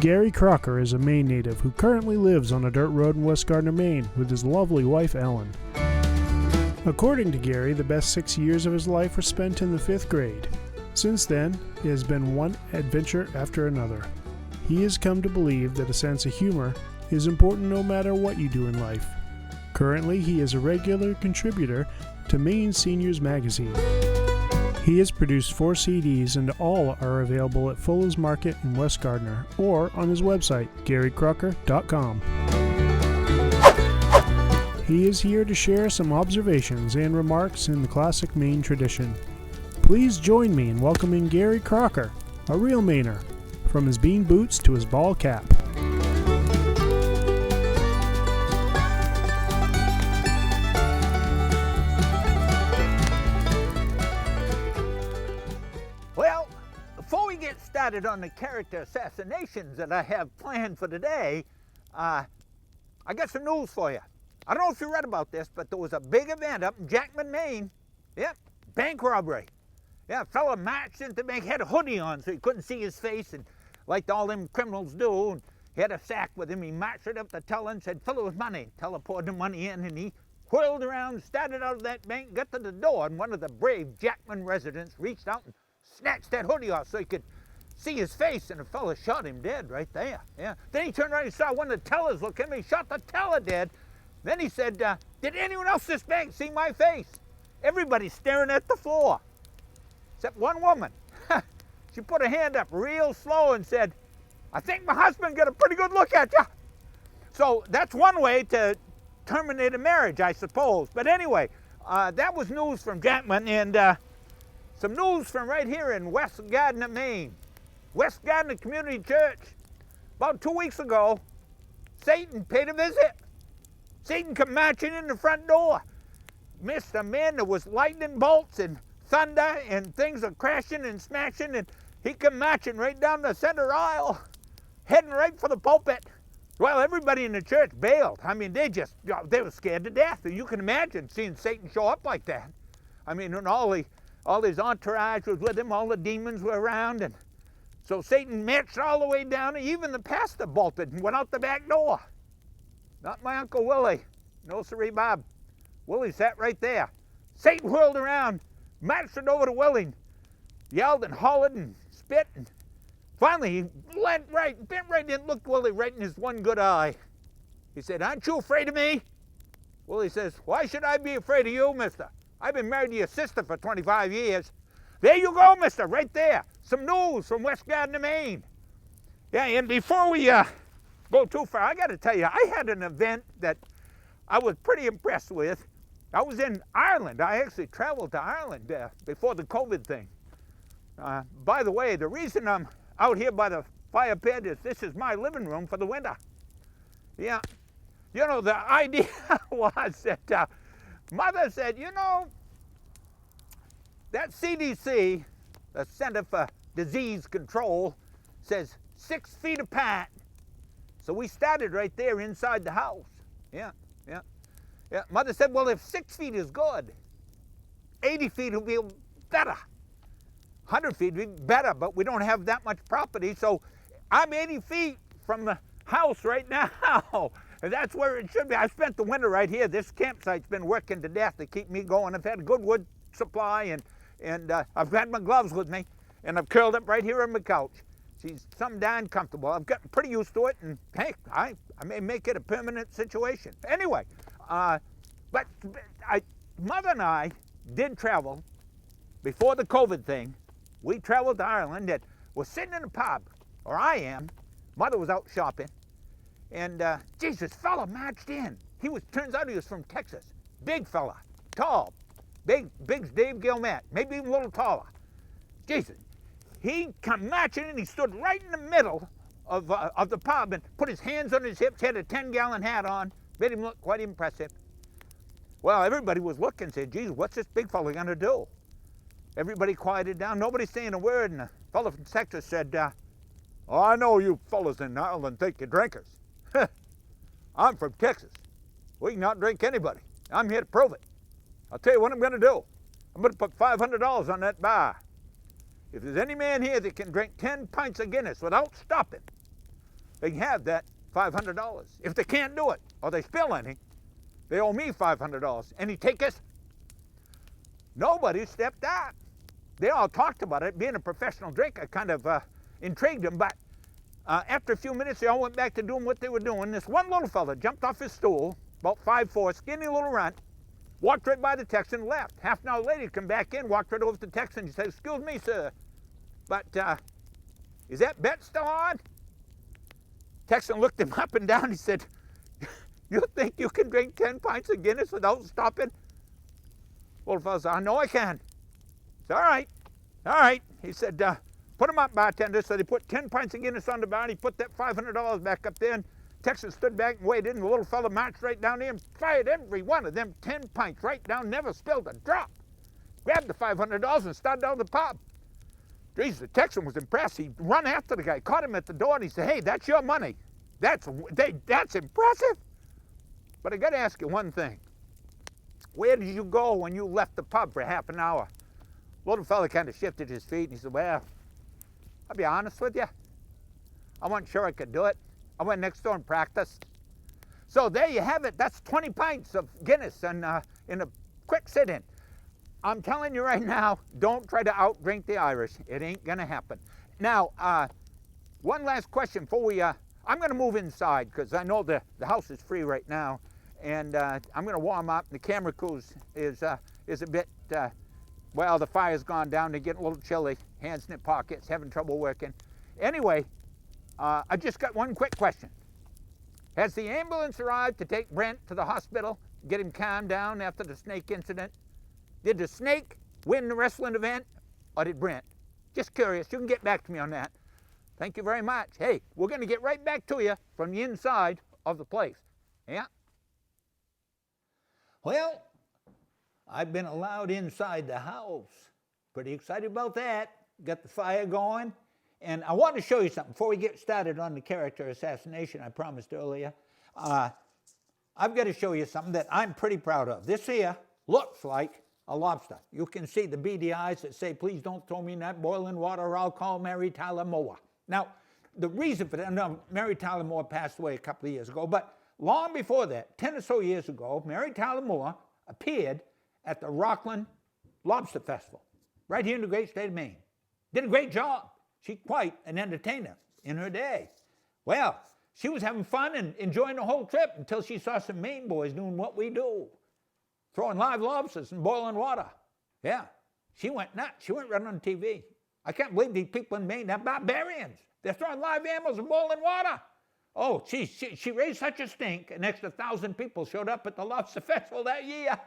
Gary Crocker is a Maine native who currently lives on a dirt road in West Gardner, Maine, with his lovely wife, Ellen. According to Gary, the best 6 years of his life were spent in the 5th grade. Since then, it has been one adventure after another. He has come to believe that a sense of humor is important no matter what you do in life. Currently, he is a regular contributor to Maine Seniors Magazine. He has produced 4 CDs and all are available at Fuller's Market in West Gardner or on his website, garycrocker.com. He is here to share some observations and remarks in the classic Maine tradition. Please join me in welcoming Gary Crocker, a real Mainer, from his bean boots to his ball cap. Well, before we get started on the character assassinations that I have planned for today, I got some news for you. I don't know if you read about this, but there was a big event up in Jackman, Maine. Yep, bank robbery. Yeah, a fella marched into the bank, had a hoodie on so he couldn't see his face, and like all them criminals do, and he had a sack with him. He marched right up to teller and said, "Fill it with money." Teller poured the money in, and he whirled around, started out of that bank, got to the door, and one of the brave Jackman residents reached out and snatched that hoodie off so he could see his face, and the fella shot him dead right there. Yeah. Then he turned around and saw one of the tellers look at him. He shot the teller dead. Then he said, "Did anyone else in this bank see my face?" Everybody's staring at the floor, except one woman. She put her hand up real slow and said, "I think my husband got a pretty good look at you." So that's one way to terminate a marriage, I suppose. But anyway, that was news from Jackman, and some news from right here in West Gardner, Maine. West Gardner Community Church. About 2 weeks ago, Satan paid a visit. Satan come marching in the front door. Mr. Man, there was lightning bolts and thunder and things are crashing and smashing, and he come marching right down the center aisle, heading right for the pulpit. Well, everybody in the church bailed. I mean, they were scared to death. You can imagine seeing Satan show up like that. I mean, and all his entourage was with him, all the demons were around, and so Satan marched all the way down, and even the pastor bolted and went out the back door. Not my Uncle Willie. No, sirree, Bob. Willie sat right there. Satan whirled around, marched it over to Willie, yelled and hollered and spit, and finally he bent right in, looked Willie right in his one good eye. He said, "Aren't you afraid of me?" Willie says, "Why should I be afraid of you, mister? I've been married to your sister for 25 years. There you go, mister, right there. Some news from West Gardner, Maine. Yeah, and before we go too far, I got to tell you, I had an event that I was pretty impressed with. I was in Ireland. I actually traveled to Ireland before the COVID thing. By the way, the reason I'm out here by the fire pit is this is my living room for the winter. Yeah, you know, the idea was that Mother said, you know, that CDC, the Center for Disease Control, says 6 feet apart. So we started right there inside the house. Yeah. Mother said, well, if 6 feet is good, 80 feet will be better. 100 feet would be better, but we don't have that much property, so I'm 80 feet from the house right now. And that's where it should be. I spent the winter right here. This campsite's been working to death to keep me going. I've had a good wood supply, and I've had my gloves with me, and I've curled up right here on my couch. She's some darn comfortable. I've gotten pretty used to it, and hey, I may make it a permanent situation. Anyway, but Mother and I did travel before the COVID thing. We traveled to Ireland, and we're sitting in a pub, or I am. Mother was out shopping, and Jesus, fella marched in. Turns out he was from Texas. Big fella, tall, big's Dave Gilmet, maybe even a little taller. Jesus. He come marching in, he stood right in the middle of the pub and put his hands on his hips, had a 10-gallon hat on, made him look quite impressive. Well, everybody was looking, said, Jesus, what's this big fella gonna do? Everybody quieted down, nobody saying a word, and the fellow from Texas said, oh, I know you fellas in Ireland think you're drinkers. I'm from Texas. We can outdrink anybody. I'm here to prove it. I'll tell you what I'm gonna do. I'm gonna put $500 on that bar. If there's any man here that can drink 10 pints of Guinness without stopping, they can have that $500. If they can't do it, or they spill any, they owe me $500. Any takers? Nobody stepped out. They all talked about it. Being a professional drinker kind of intrigued them, but after a few minutes, they all went back to doing what they were doing. This one little fella jumped off his stool, about 5'4", skinny little runt, walked right by the Texan, left. Half an hour later, he come back in, walked right over to the Texan. He said, "Excuse me, sir, but is that bet still on?" Texan looked him up and down. He said, "You think you can drink 10 pints of Guinness without stopping?" Little fella said, "I know I can." He said, all right. He said, "Put him up, bartender." So they put 10 pints of Guinness on the bar, and he put that $500 back up there. And Texan stood back and waited, and the little fella marched right down there and fired every one of them 10 pints right down, never spilled a drop. Grabbed the $500 and started down the pub. Geez, the Texan was impressed. He run after the guy, caught him at the door, and he said, "Hey, that's your money. That's impressive. But I got to ask you one thing. Where did you go when you left the pub for half an hour?" Little fella kind of shifted his feet, and he said, "Well, I'll be honest with you. I wasn't sure I could do it. I went next door and practiced." So there you have it. That's 20 pints of Guinness and in a quick sit-in. I'm telling you right now, don't try to outdrink the Irish. It ain't gonna happen. Now, one last question before we, I'm gonna move inside because I know the house is free right now, and I'm gonna warm up. The camera crew is a bit, well, the fire's gone down. They're getting a little chilly, hands in their pockets, having trouble working. Anyway, I just got one quick question. Has the ambulance arrived to take Brent to the hospital, get him calmed down after the snake incident? Did the snake win the wrestling event, or did Brent? Just curious. You can get back to me on that. Thank you very much. Hey, we're going to get right back to you from the inside of the place. Yeah? Well, I've been allowed inside the house. Pretty excited about that. Got the fire going. And I want to show you something before we get started on the character assassination I promised earlier. I've got to show you something that I'm pretty proud of. This here looks like a lobster. You can see the beady eyes that say, "Please don't throw me in that boiling water or I'll call Mary Tyler Moore." Now, the reason for that, no, Mary Tyler Moore passed away a couple of years ago, but long before that, 10 or so years ago, Mary Tyler Moore appeared at the Rockland Lobster Festival, right here in the great state of Maine. Did a great job. She's quite an entertainer in her day. Well, she was having fun and enjoying the whole trip until she saw some Maine boys doing what we do, throwing live lobsters in boiling water. Yeah, she went nuts. She went right on TV. I can't believe these people in Maine, they're barbarians. They're throwing live animals in boiling water. Oh, she raised such a stink, an extra 1,000 people showed up at the Lobster Festival that year.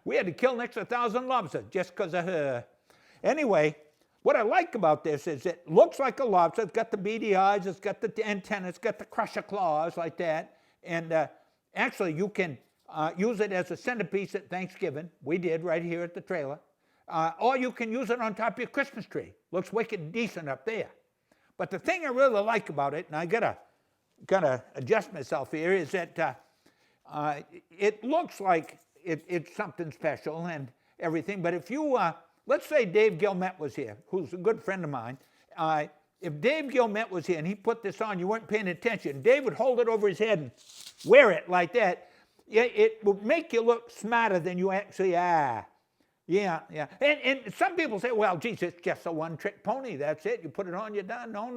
We had to kill an extra 1,000 lobsters just because of her. Anyway, what I like about this is it looks like a lobster. It's got the beady eyes, it's got the antenna, it's got the crusher claws like that. And actually, you can use it as a centerpiece at Thanksgiving. We did right here at the trailer. Or you can use it on top of your Christmas tree. Looks wicked decent up there. But the thing I really like about it, and I gotta adjust myself here, is that it looks like it's something special and everything. But if you, let's say Dave Gilmet was here, who's a good friend of mine. If Dave Gilmet was here and he put this on, you weren't paying attention, Dave would hold it over his head and wear it like that. It would make you look smarter than you actually are. Yeah. And some people say, well, geez, it's just a one-trick pony. That's it. You put it on, you're done. No,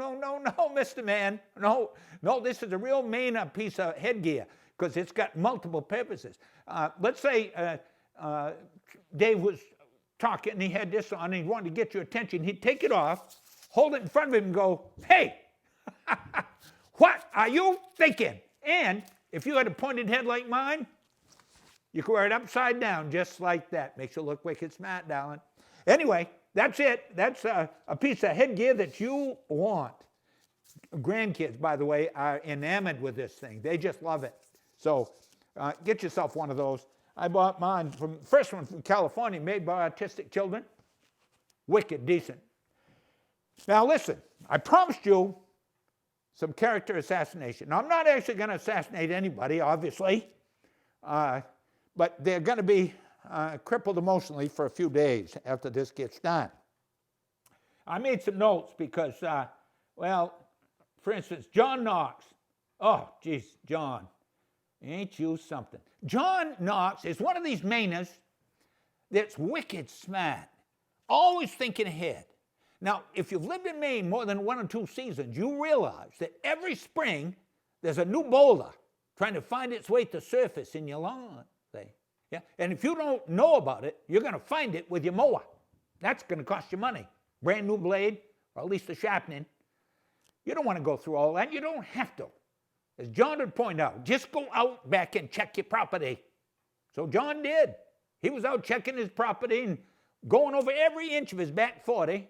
Mr. Man. No, this is a real Maine piece of headgear because it's got multiple purposes. Let's say Dave was talking and he had this on and he wanted to get your attention. He'd take it off, hold it in front of him and go, "Hey, what are you thinking?" And if you had a pointed head like mine, you can wear it upside down just like that. Makes you look wicked smart, darling. Anyway, that's it. That's a piece of headgear that you want. Grandkids, by the way, are enamored with this thing. They just love it. So get yourself one of those. I bought mine first one from California, made by autistic children. Wicked decent. Now listen, I promised you some character assassination. Now I'm not actually going to assassinate anybody, obviously. But they're going to be crippled emotionally for a few days after this gets done. I made some notes because, well, For instance, John Knox. Oh, geez, John, ain't you something? John Knox is one of these Mainers that's wicked smart, always thinking ahead. Now, if you've lived in Maine more than 1 or 2 seasons, you realize that every spring there's a new boulder trying to find its way to surface in your lawn. See? Yeah? And if you don't know about it, you're going to find it with your mower. That's going to cost you money. Brand new blade, or at least the sharpening. You don't want to go through all that. You don't have to. As John would point out, just go out back and check your property. So John did. He was out checking his property and going over every inch of his back 40,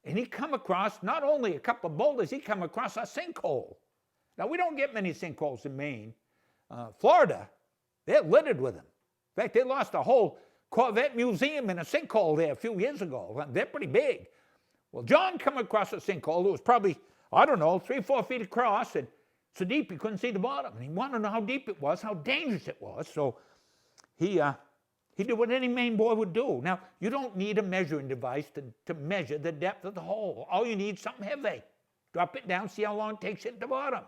and he come across not only a couple of boulders, he come across a sinkhole. Now, we don't get many sinkholes in Maine. Florida, they're littered with them. In fact, they lost a whole Corvette museum in a sinkhole there a few years ago. They're pretty big. Well, John come across a sinkhole that was probably, I don't know, 3 or 4 feet across, and so deep he couldn't see the bottom. And he wanted to know how deep it was, how dangerous it was. So he did what any Maine boy would do. Now, you don't need a measuring device to measure the depth of the hole. All you need is something heavy. Drop it down, see how long it takes you at the bottom.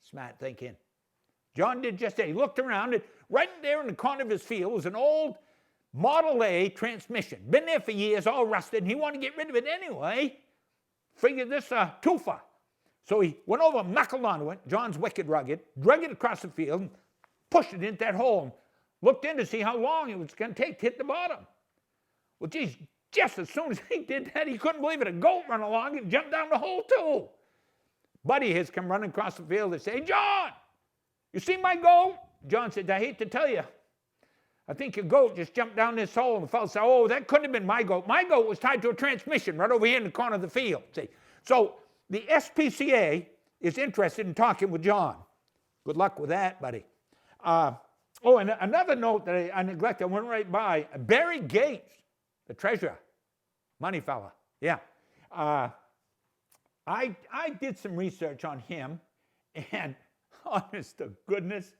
Smart thinking. John did just that. He looked around, and right there in the corner of his field was an old Model A transmission. Been there for years, all rusted, and he wanted to get rid of it anyway. Figured this twofer. So he went over, knuckled onto it. John's wicked rugged, drug it across the field, and pushed it into that hole, and looked in to see how long it was going to take to hit the bottom. Well, geez, just as soon as he did that, he couldn't believe it. A goat ran along and jumped down the hole too. Buddy has come running across the field and say, "Hey, John, you see my goat?" John said, "I hate to tell you, I think your goat just jumped down this hole." And the fellow said, "Oh, that couldn't have been my goat. My goat was tied to a transmission right over here in the corner of the field." See? So the SPCA is interested in talking with John. Good luck with that, buddy. Oh, and another note that I neglected, I went right by, Barry Gates, the treasurer, money fella, yeah. I did some research on him, and honest to goodness,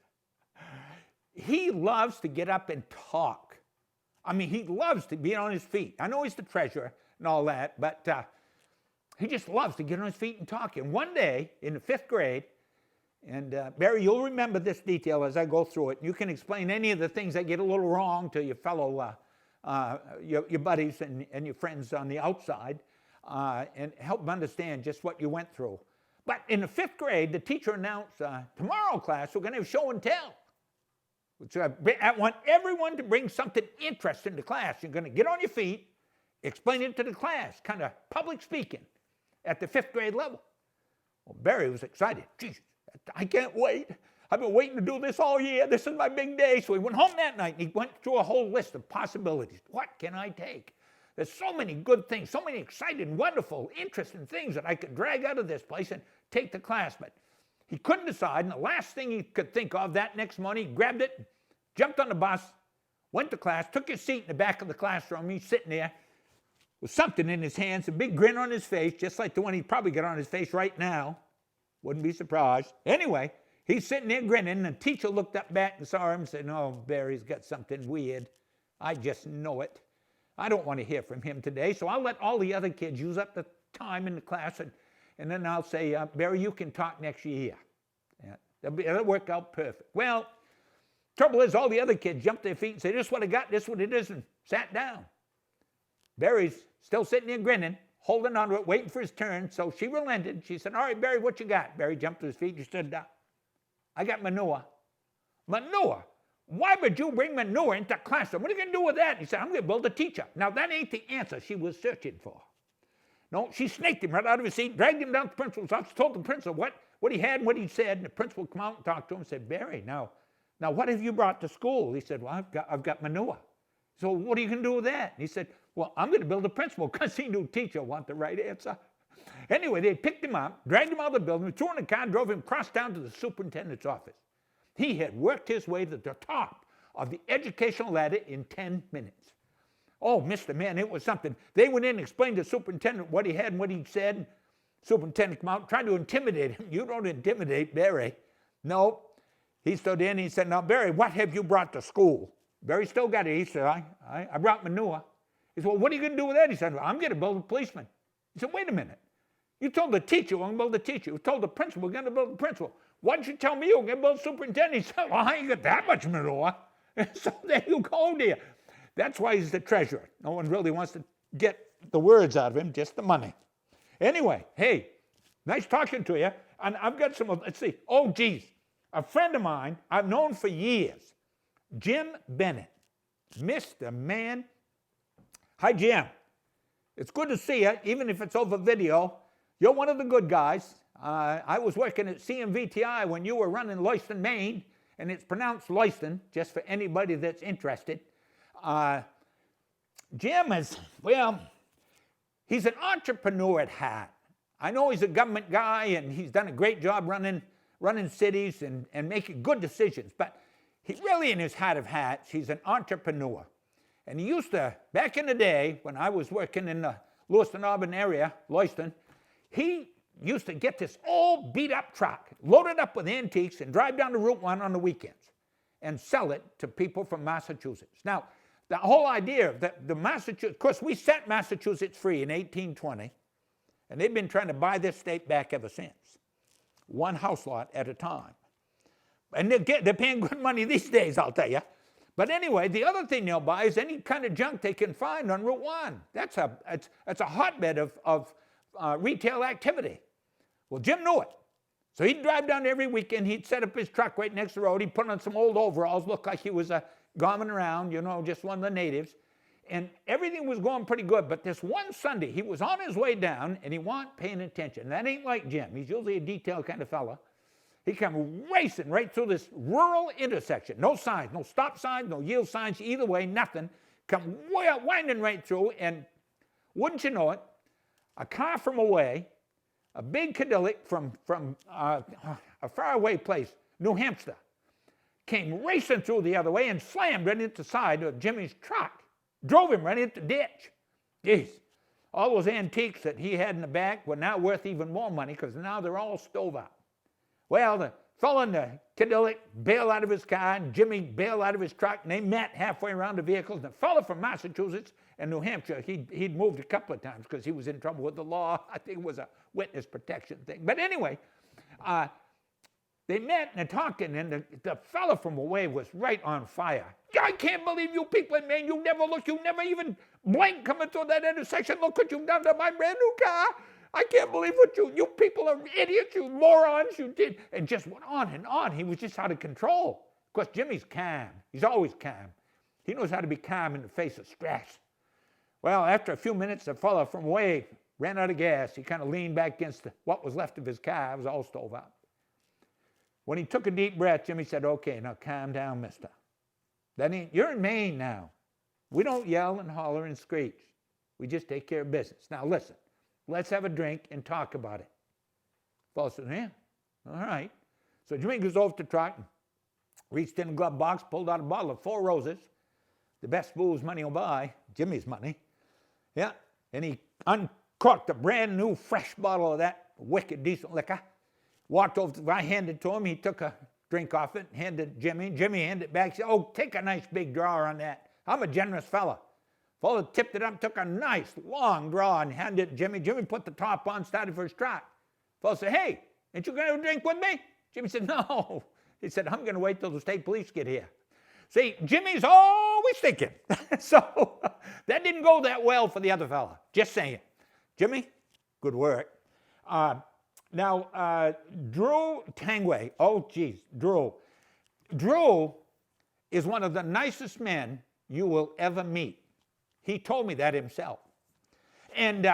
he loves to get up and talk. I mean, he loves to be on his feet. I know he's the treasurer and all that, but he just loves to get on his feet and talk. And one day, in the 5th grade, and Barry, you'll remember this detail as I go through it. You can explain any of the things that get a little wrong to your fellow, your buddies and your friends on the outside, and help them understand just what you went through. But in the 5th grade, the teacher announced, tomorrow, class, we're going to have show and tell. So I want everyone to bring something interesting to class. You're going to get on your feet, explain it to the class, kind of public speaking at the 5th grade level. Well, Barry was excited. Jesus, I can't wait. I've been waiting to do this all year. This is my big day. So he went home that night and he went through a whole list of possibilities. What can I take? There's so many good things, so many exciting, wonderful, interesting things that I could drag out of this place and take to class. But he couldn't decide, and the last thing he could think of that next morning, he grabbed it, jumped on the bus, went to class, took his seat in the back of the classroom. He's sitting there with something in his hands, a big grin on his face, just like the one he'd probably got on his face right now. Wouldn't be surprised. Anyway, he's sitting there grinning, and the teacher looked up back and saw him and said, "Oh, Barry's got something weird. I just know it. I don't want to hear from him today, so I'll let all the other kids use up the time in the class, and then I'll say, Barry, you can talk next year." Yeah, that'll work out perfect. Well, trouble is all the other kids jumped their feet and said, "This is what I got, this is what it is," and sat down. Barry's still sitting there grinning, holding on to it, waiting for his turn. So she relented. She said, "All right, Barry, what you got?" Barry jumped to his feet and stood up. "I got manure." "Manure? Why would you bring manure into classroom? What are you going to do with that?" He said, "I'm going to build a teacher." Now, that ain't the answer she was searching for. No, she snaked him right out of his seat, dragged him down to the principal's office, told the principal what he had and what he said, and the principal come out and talked to him and said, "Barry, now what have you brought to school?" He said, "Well, I've got manure." So what are you going to do with that? And he said, "Well, I'm going to build a principal," because he knew teacher want the right answer. Anyway, they picked him up, dragged him out of the building, threw him in the car, and drove him across down to the superintendent's office. He had worked his way to the top of the educational ladder in 10 minutes. Oh, Mr. Man, it was something. They went in and explained to the superintendent what he had and what he'd said. And superintendent came out and tried to intimidate him. "You don't intimidate Barry." No. He stood in and he said, "Now, Barry, what have you brought to school?" Barry still got it. He said, I brought manure. He said, "Well, what are you going to do with that?" He said, "Well, I'm going to build a policeman." He said, "Wait a minute. You told the teacher we're going to build the teacher. You told the principal we're going to build the principal. Why didn't you tell me you were going to build the superintendent? He said, well, I ain't got that much manure. So there you go, dear. That's why he's the treasurer. No one really wants to get the words out of him, just the money. Anyway, hey, nice talking to you. And I've got some, let's see. Oh, geez. A friend of mine I've known for years, Jim Bennett, Mr. Man. Hi, Jim. It's good to see you, even if it's over video. You're one of the good guys. I was working at CMVTI when you were running Lewiston, Maine, and it's pronounced Lewiston, just for anybody that's interested. Jim is, well, he's an entrepreneur at heart. I know he's a government guy, and he's done a great job running cities and making good decisions, but he really, in his heart of hearts, he's an entrepreneur. And he used to, back in the day, when I was working in the Lewiston-Auburn area, Lewiston, he used to get this old beat-up truck, loaded up with antiques, and drive down to Route 1 on the weekends and sell it to people from Massachusetts. Now, the whole idea that the Massachusetts, of course, we set Massachusetts free in 1820, and they've been trying to buy this state back ever since, one house lot at a time. And they're paying good money these days, I'll tell you. But anyway, the other thing they'll buy is any kind of junk they can find on Route 1. That's a hotbed of retail activity. Well, Jim knew it. So he'd drive down every weekend. He'd set up his truck right next to the road. He'd put on some old overalls, looked like he was gomming around, you know, just one of the natives. And everything was going pretty good. But this one Sunday, he was on his way down, and he wasn't paying attention. That ain't like Jim. He's usually a detailed kind of fella. He come racing right through this rural intersection. No signs, no stop signs, no yield signs, either way, nothing. Come winding right through, and wouldn't you know it, a car from away, a big Cadillac from a faraway place, New Hampshire, came racing through the other way and slammed right into the side of Jimmy's truck. Drove him right into the ditch. Jeez. All those antiques that he had in the back were now worth even more money because now they're all stove up. Well, the fellow in the Cadillac bailed out of his car, and Jimmy bailed out of his truck, and they met halfway around the vehicles. And the fellow from Massachusetts and New Hampshire, he'd moved a couple of times because he was in trouble with the law. I think it was a witness protection thing. But anyway, they met and they're talking, and the fellow from away was right on fire. I can't believe you people in Maine, you never look, you never even blink coming through that intersection. Look what you've done to my brand new car. I can't believe what you people are idiots, you morons, you did. And just went on and on. He was just out of control. Of course, Jimmy's calm. He's always calm. He knows how to be calm in the face of stress. Well, after a few minutes, the fellow from away ran out of gas. He kind of leaned back against what was left of his car. It was all stove up. When he took a deep breath, Jimmy said, okay, now calm down, mister. You're in Maine now. We don't yell and holler and screech. We just take care of business. Now listen, let's have a drink and talk about it. Fellow said, yeah, all right. So Jimmy goes over to the truck and reached in the glove box, pulled out a bottle of Four Roses, the best booze money will buy, Jimmy's money. Yeah, and he uncorked a brand new fresh bottle of that wicked decent liquor. Walked over, I handed it to him, he took a drink off it, handed it to Jimmy. Jimmy handed it back, said, oh, take a nice big draw on that. I'm a generous fella. Fellow tipped it up, took a nice long draw and handed it to Jimmy. Jimmy put the top on, started for his truck. Fellow said, hey, ain't you going to have a drink with me? Jimmy said, no. He said, I'm going to wait till the state police get here. See, Jimmy's always thinking. So that didn't go that well for the other fella. Just saying. Jimmy, good work. Now, Drew Tangway. Oh, geez, Drew. Drew is one of the nicest men you will ever meet. He told me that himself. And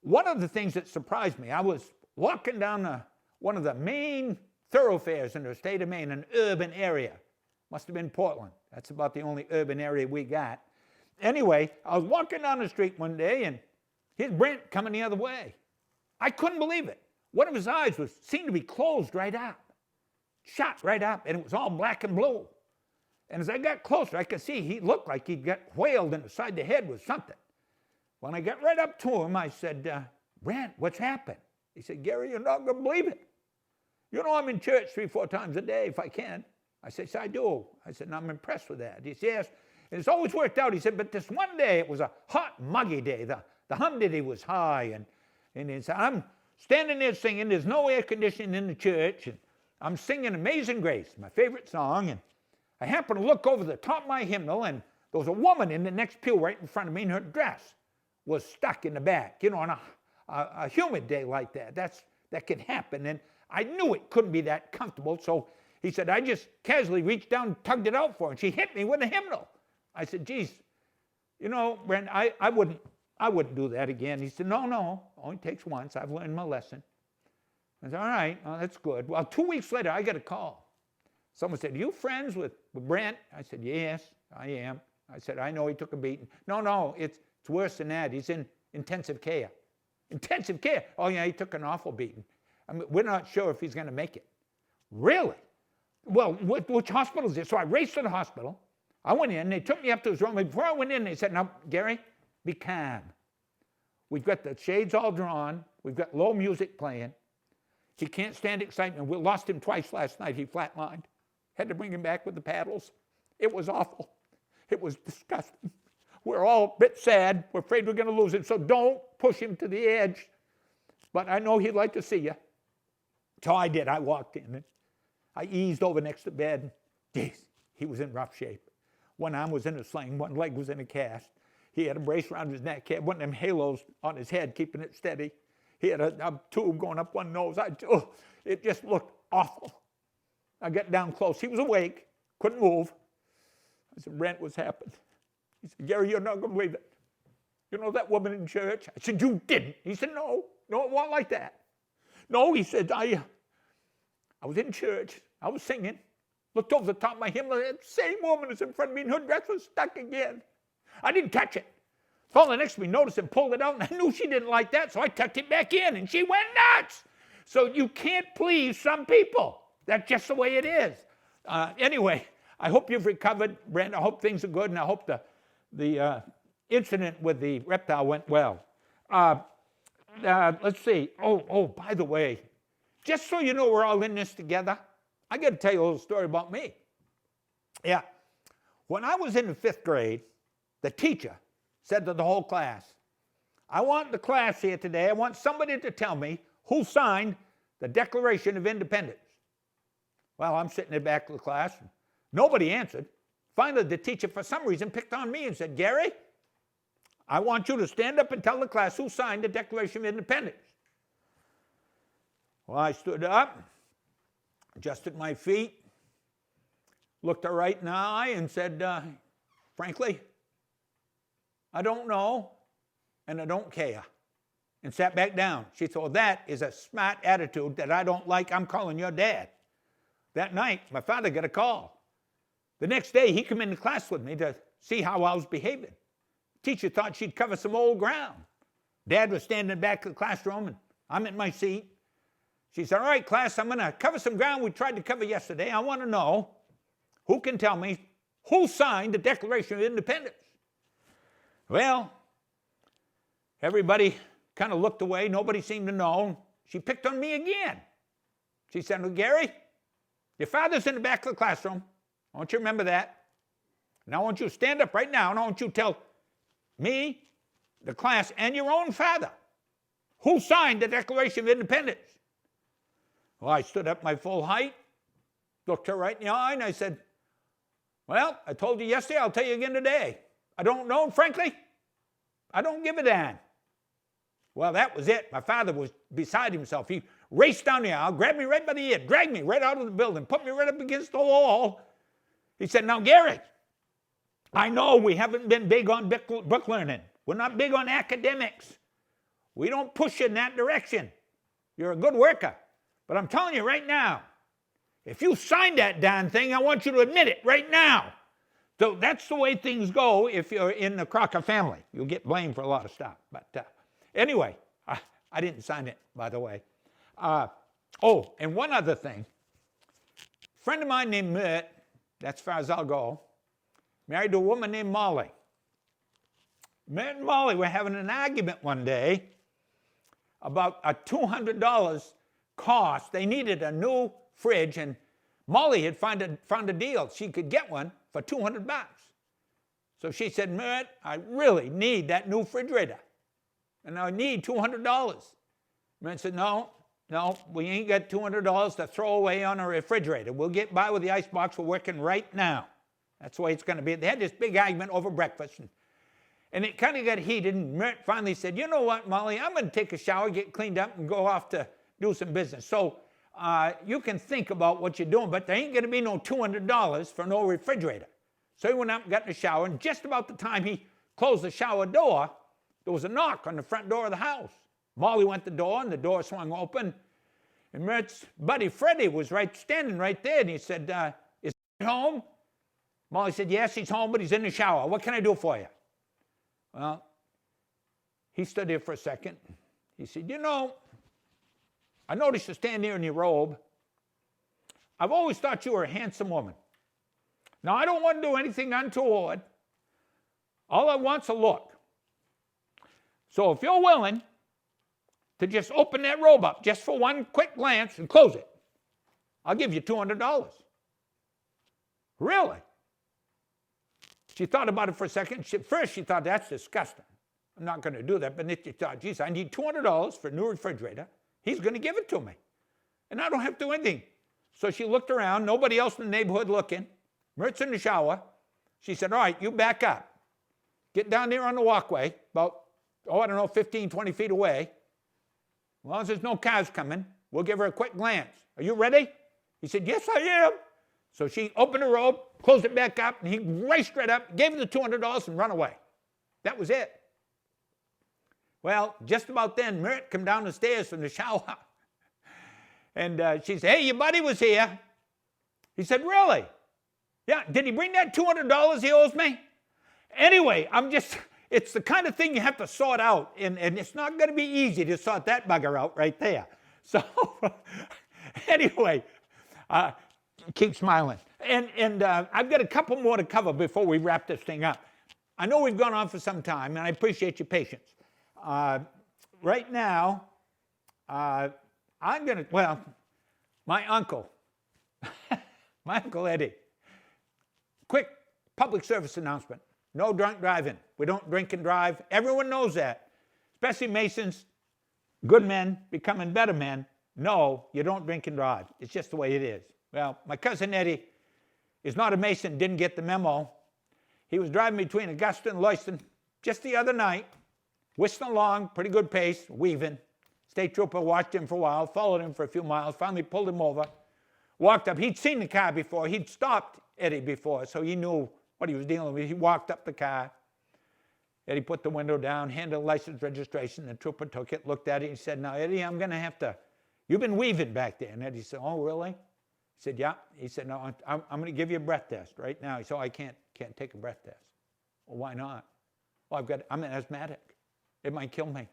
one of the things that surprised me, I was walking down one of the main thoroughfares in the state of Maine, an urban area. Must have been Portland. That's about the only urban area we got. Anyway, I was walking down the street one day, and here's Brent coming the other way. I couldn't believe it. One of his eyes seemed to be closed right up, shut right up, and it was all black and blue. And as I got closer, I could see he looked like he'd got whaled in the side of the head with something. When I got right up to him, I said, Brent, what's happened? He said, Gary, you're not going to believe it. You know I'm in church 3-4 times a day if I can. I said, yes, I do. I said, and I'm impressed with that. He said, yes. And it's always worked out. He said, but this one day, it was a hot, muggy day. The humidity was high, and And he said, I'm standing there singing. There's no air conditioning in the church. And I'm singing Amazing Grace, my favorite song. And I happened to look over the top of my hymnal, and there was a woman in the next pew right in front of me, and her dress was stuck in the back. You know, on a humid day like that, that can happen. And I knew it couldn't be that comfortable. So he said, I just casually reached down and tugged it out for her, and she hit me with a hymnal. I said, geez, you know, Brent, I wouldn't do that again. He said, no, only takes once. I've learned my lesson. I said, all right, well, that's good. Well, 2 weeks later, I got a call. Someone said, are you friends with Brent? I said, yes, I am. I said, I know he took a beating. No, it's worse than that. He's in intensive care. Intensive care? Oh, yeah, he took an awful beating. I mean, we're not sure if he's going to make it. Really? Well, which hospital is it? So I raced to the hospital. I went in. They took me up to his room. Before I went in, they said, now, Gary, be calm. We've got the shades all drawn. We've got low music playing. He can't stand excitement. We lost him twice last night. He flatlined. Had to bring him back with the paddles. It was awful. It was disgusting. We're all a bit sad. We're afraid we're going to lose him, so don't push him to the edge. But I know he'd like to see you. So I did. I walked in, and I eased over next to the bed. Geez, he was in rough shape. One arm was in a sling. One leg was in a cast. He had a brace around his neck. He had one of them halos on his head, keeping it steady. He had a tube going up one nose. It just looked awful. I got down close. He was awake, couldn't move. I said, Brent, what's happened? He said, Gary, you're not going to believe it. You know that woman in church? I said, you didn't. He said, no, it wasn't like that. No, he said, I was in church. I was singing. Looked over the top of my hymnal. That same woman was in front of me, and her dress was stuck again. I didn't touch it. The fellow next to me noticed and pulled it out, and I knew she didn't like that, so I tucked it back in, and she went nuts. So you can't please some people. That's just the way it is. Anyway, I hope you've recovered, Brent. I hope things are good, and I hope the incident with the reptile went well. Let's see. Oh, by the way, just so you know we're all in this together, I got to tell you a little story about me. Yeah. When I was in the 5th grade, the teacher said to the whole class, I want the class here today, I want somebody to tell me who signed the Declaration of Independence. Well, I'm sitting in the back of the class. Nobody answered. Finally, the teacher, for some reason, picked on me and said, Gary, I want you to stand up and tell the class who signed the Declaration of Independence. Well, I stood up, adjusted my feet, looked her right in the eye and said, frankly, I don't know, and I don't care, and sat back down. She said, well, that is a smart attitude that I don't like. I'm calling your dad. That night, my father got a call. The next day, he came into class with me to see how I was behaving. Teacher thought she'd cover some old ground. Dad was standing in the back of the classroom, and I'm in my seat. She said, all right, class, I'm going to cover some ground we tried to cover yesterday. I want to know who can tell me who signed the Declaration of Independence. Well, everybody kind of looked away. Nobody seemed to know. She picked on me again. She said, well, Gary, your father's in the back of the classroom. I want you to remember that. And I want you to stand up right now, and I want you to tell me, the class, and your own father who signed the Declaration of Independence. Well, I stood up my full height, looked her right in the eye, and I said, well, I told you yesterday, I'll tell you again today. I don't know, and frankly, I don't give a damn. Well, that was it. My father was beside himself. He raced down the aisle, grabbed me right by the ear, dragged me right out of the building, put me right up against the wall. He said, now, Gary, I know we haven't been big on book learning. We're not big on academics. We don't push you in that direction. You're a good worker. But I'm telling you right now, if you signed that darn thing, I want you to admit it right now. So that's the way things go if you're in the Crocker family. You'll get blamed for a lot of stuff. But anyway, I didn't sign it, by the way. And one other thing. A friend of mine named Mert, that's as far as I'll go, married to a woman named Molly. Mert and Molly were having an argument one day about a $200 cost. They needed a new fridge, and Molly had found a deal. She could get one for $200. So she said, Mert, I really need that new refrigerator, and I need $200. Mert said, no, we ain't got $200 to throw away on a refrigerator. We'll get by with the icebox. We're working right now. That's the way it's going to be. They had this big argument over breakfast, and it kind of got heated, and Mert finally said, you know what, Molly, I'm going to take a shower, get cleaned up, and go off to do some business. So you can think about what you're doing, but there ain't going to be no $200 for no refrigerator. So he went up and got in the shower, and just about the time he closed the shower door, there was a knock on the front door of the house. Molly went to the door, and the door swung open, and Mert's buddy Freddie was standing right there, and he said, is he home? Molly said, yes, he's home, but he's in the shower. What can I do for you? Well, he stood there for a second. He said, you know, I noticed you stand there in your robe. I've always thought you were a handsome woman. Now, I don't want to do anything untoward. All I want's a look. So if you're willing to just open that robe up just for one quick glance and close it, I'll give you $200. Really? She thought about it for a second. First, she thought, that's disgusting. I'm not going to do that. But then she thought, geez, I need $200 for a new refrigerator. He's going to give it to me. And I don't have to do anything. So she looked around. Nobody else in the neighborhood looking. Mert's in the shower. She said, all right, you back up. Get down there on the walkway, about, 15, 20 feet away. As long as there's no cars coming, we'll give her a quick glance. Are you ready? He said, yes, I am. So she opened the robe, closed it back up, and he raced right up, gave her the $200 and run away. That was it. Well, just about then, Mert came down the stairs from the shower. And she said, hey, your buddy was here. He said, really? Yeah, did he bring that $200 he owes me? Anyway, it's the kind of thing you have to sort out, and it's not going to be easy to sort that bugger out right there. So, anyway, keep smiling. And I've got a couple more to cover before we wrap this thing up. I know we've gone on for some time, and I appreciate your patience. Right now, my uncle, my Uncle Eddie, quick public service announcement. No drunk driving. We don't drink and drive. Everyone knows that, especially Masons, good men becoming better men. No, you don't drink and drive. It's just the way it is. Well, my cousin Eddie is not a Mason, didn't get the memo. He was driving between Augusta and Lewiston just the other night, whistling along, pretty good pace, weaving. State trooper watched him for a while, followed him for a few miles, finally pulled him over, walked up. He'd seen the car before. He'd stopped Eddie before, so he knew what he was dealing with. He walked up the car. Eddie put the window down, handed the license registration. The trooper took it, looked at it, and he said, now, Eddie, I'm going to have to, you've been weaving back there. And Eddie said, oh, really? He said, yeah. He said, no, I'm going to give you a breath test right now. He said, oh, I can't take a breath test. Well, why not? Well, I'm an asthmatic. It might kill me.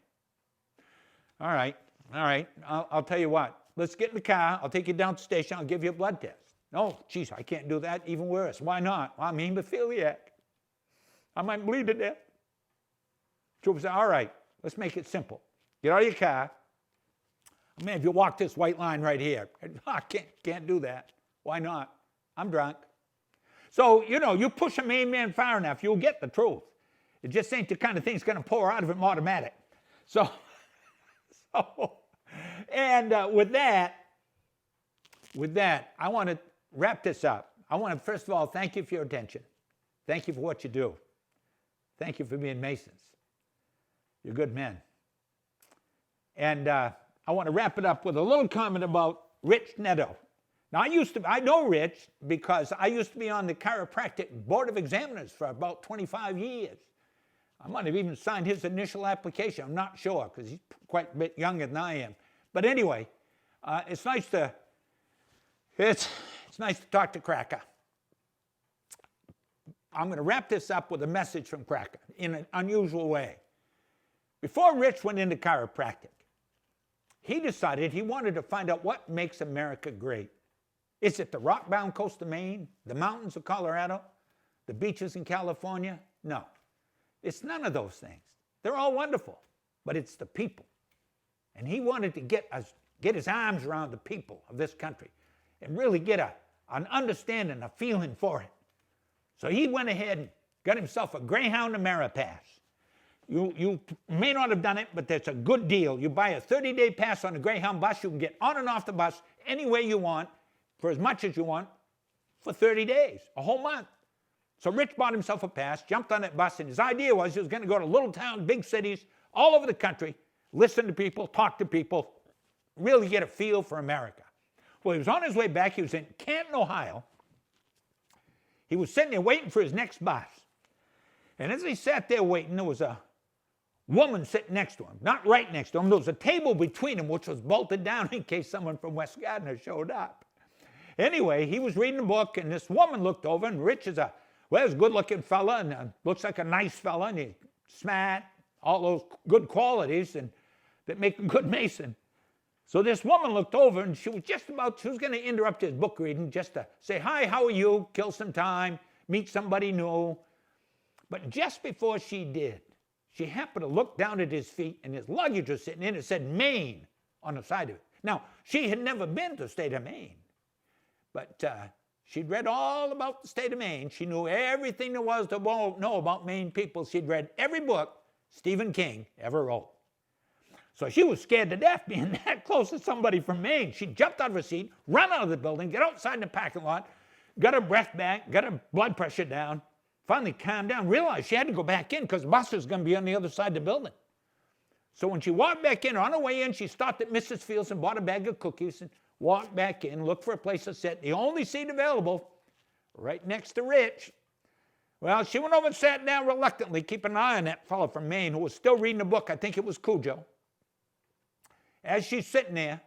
All right. I'll tell you what. Let's get in the car. I'll take you down to the station. I'll give you a blood test. No, geez, I can't do that. Even worse. Why not? Well, I'm hemophiliac. I might bleed to death. Trooper said, all right, let's make it simple. Get out of your car. Man, if you walk this white line right here, I can't do that. Why not? I'm drunk. So, you push a Maine man far enough, you'll get the truth. It just ain't the kind of thing that's going to pour out of him automatic. With that, I want to wrap this up. I want to, first of all, thank you for your attention. Thank you for what you do. Thank you for being Masons. You're good men. And I want to wrap it up with a little comment about Rich Netto. Now, I know Rich because I used to be on the chiropractic board of examiners for about 25 years. I might have even signed his initial application. I'm not sure because he's quite a bit younger than I am. But anyway, it's nice to talk to Crocker. I'm going to wrap this up with a message from Crocker in an unusual way. Before Rich went into chiropractic, he decided he wanted to find out what makes America great. Is it the rock-bound coast of Maine, the mountains of Colorado, the beaches in California? No. It's none of those things. They're all wonderful, but it's the people. And he wanted to get his arms around the people of this country and really get an understanding, a feeling for it. So he went ahead and got himself a Greyhound Ameripass. You may not have done it, but that's a good deal. You buy a 30-day pass on a Greyhound bus. You can get on and off the bus any way you want, for as much as you want, for 30 days, a whole month. So Rich bought himself a pass, jumped on that bus, and his idea was he was going to go to little towns, big cities, all over the country, listen to people, talk to people, really get a feel for America. Well, he was on his way back. He was in Canton, Ohio. He was sitting there waiting for his next bus. And as he sat there waiting, there was a woman sitting next to him, not right next to him. There was a table between them, which was bolted down in case someone from West Gardner showed up. Anyway, he was reading a book, and this woman looked over, and Rich is a good-looking fella, and looks like a nice fella, and he's smart, all those good qualities and that make a good mason. So this woman looked over, and she was going to interrupt his book reading just to say, hi, how are you, kill some time, meet somebody new. But just before she did, she happened to look down at his feet, and his luggage was sitting in. It said Maine on the side of it. Now, she had never been to the state of Maine, but she'd read all about the state of Maine. She knew everything there was to know about Maine people. She'd read every book Stephen King ever wrote. So she was scared to death being that close to somebody from Maine. She jumped out of her seat, ran out of the building, got outside in the parking lot, got her breath back, got her blood pressure down, finally calmed down, realized she had to go back in because the bus was going to be on the other side of the building. So when she walked back in, on her way in, she stopped at Mrs. Fields and bought a bag of cookies and walked back in, looked for a place to sit. The only seat available, right next to Rich. Well, she went over and sat down reluctantly, keeping an eye on that fellow from Maine who was still reading a book. I think it was Cujo. As she's sitting there,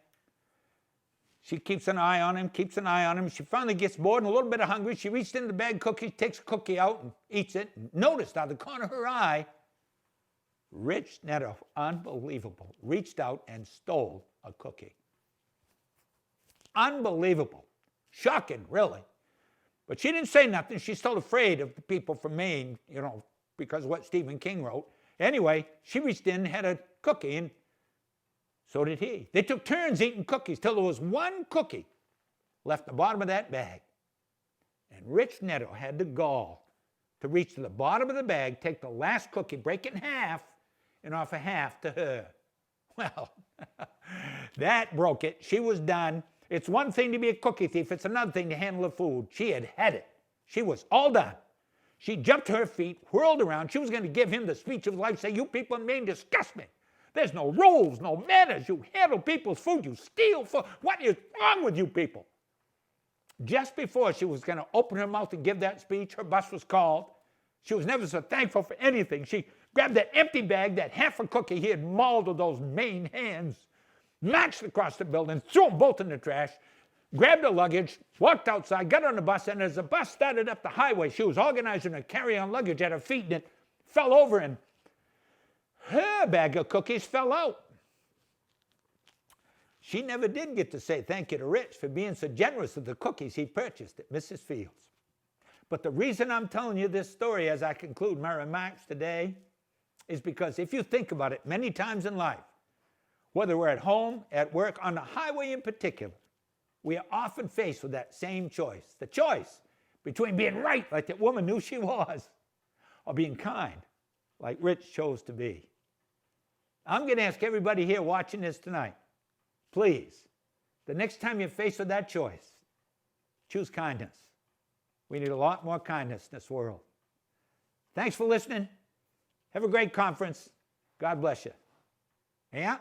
she keeps an eye on him, keeps an eye on him. She finally gets bored and a little bit hungry. She reached into the bag of cookies, takes a cookie out and eats it. Noticed out of the corner of her eye, Rich Neto, unbelievable, reached out and stole a cookie. Unbelievable. Shocking, really. But she didn't say nothing. She's still afraid of the people from Maine, because of what Stephen King wrote. Anyway, she reached in, had a cookie, and so did he. They took turns eating cookies till there was one cookie left at the bottom of that bag. And Rich Neto had the gall to reach to the bottom of the bag, take the last cookie, break it in half, and offer half to her. Well, that broke it. She was done. It's one thing to be a cookie thief. It's another thing to handle the food. She had it. She was all done. She jumped to her feet, whirled around. She was going to give him the speech of life, say, you people in Maine disgust me. There's no rules, no manners. You handle people's food. You steal food. What is wrong with you people? Just before she was going to open her mouth and give that speech, her bus was called. She was never so thankful for anything. She grabbed that empty bag, that half a cookie he had mauled with those Maine hands, marched across the building, threw them both in the trash, grabbed her luggage, walked outside, got on the bus, and as the bus started up the highway, she was organizing her carry-on luggage at her feet, and it fell over, and her bag of cookies fell out. She never did get to say thank you to Rich for being so generous with the cookies he purchased at Mrs. Fields. But the reason I'm telling you this story as I conclude my remarks today is because if you think about it, many times in life, whether we're at home, at work, on the highway in particular, we are often faced with that same choice. The choice between being right, like that woman knew she was, or being kind, like Rich chose to be. I'm going to ask everybody here watching this tonight, please, the next time you're faced with that choice, choose kindness. We need a lot more kindness in this world. Thanks for listening. Have a great conference. God bless you. Yeah?